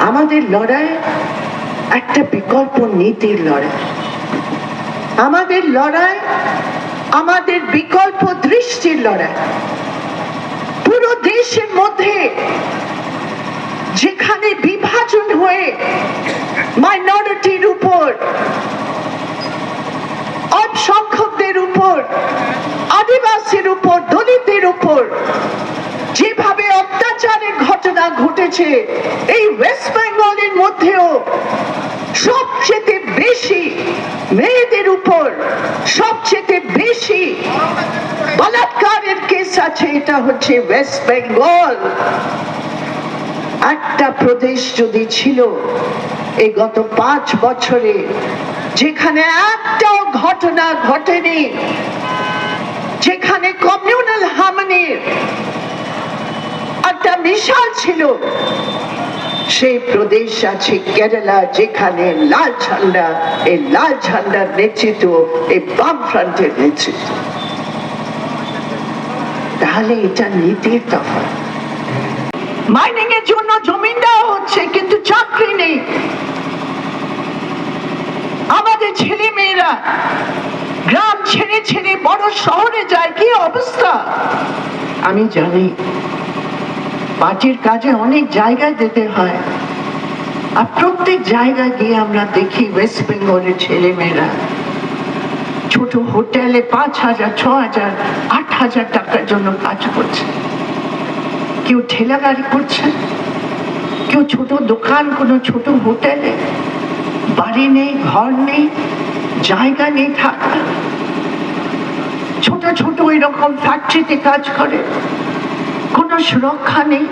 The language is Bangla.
আমাদের লড়াই একটা বিকল্প নীতির লড়াই, আমাদের লড়াই আমাদের বিকল্প দৃষ্টির লড়াই। পুরো দেশের মধ্যে যেখানে বিভাজন হয়ে মাইনরিটির উপর, অল্পসংখ্যকদের উপর, আদিবাসীর উপর, দলিতের উপর যেভাবে অত্যাচারের ঘটনা ঘটেছে, এই ওয়েস্ট বেঙ্গলের মধ্যেও সবচেয়ে বেশি মেয়েদের উপর সবচেয়ে বেশি বলাৎকারের কেস আছে, এটা হচ্ছে ওয়েস্ট বেঙ্গল। একটা প্রদেশ যদি ছিল এই গত 5 বছরে যেখানে একটাও ঘটনা ঘটেনি, যেখানে কমিউনাল হারমনির একটা মিশাল ছিল, সেই প্রদেশ আছে কেরালা, যেখানে লাল ঝান্ডা, এই লাল ঝান্ডার নেতৃত্ব, এই বামফ্রন্টের নেতৃত্ব। তাহলে এটা নীতির তফাৎ। মাইনিং এর জন্য জমিন দেওয়া হচ্ছে কিন্তু চাকরি নেই। আমাদের ছেলে মেয়েরা গ্রাম ছেড়ে ছেড়ে বড় শহরে যায়, কি অবস্থা আমি জানি। পার্টির কাজে অনেক জায়গায় যেতে হয়, আর প্রত্যেক জায়গায় গিয়ে আমরা দেখি ওয়েস্ট বেঙ্গলের ছেলে মেয়েরা ছোট হোটেলে 5,000, 6,000, 8,000 টাকার জন্য কাজ করছে। কেউ ঠেলা গাড়ি করছে, কেউ ছোট দোকান, কোনো ছোট হোটেলে। বাড়ি নেই, ঘর নেই, জায়গা নেই থাকার। ছোট ছোট এরকম ফ্যাক্টরিতে কাজ করে, কোনো সুরক্ষা নেই।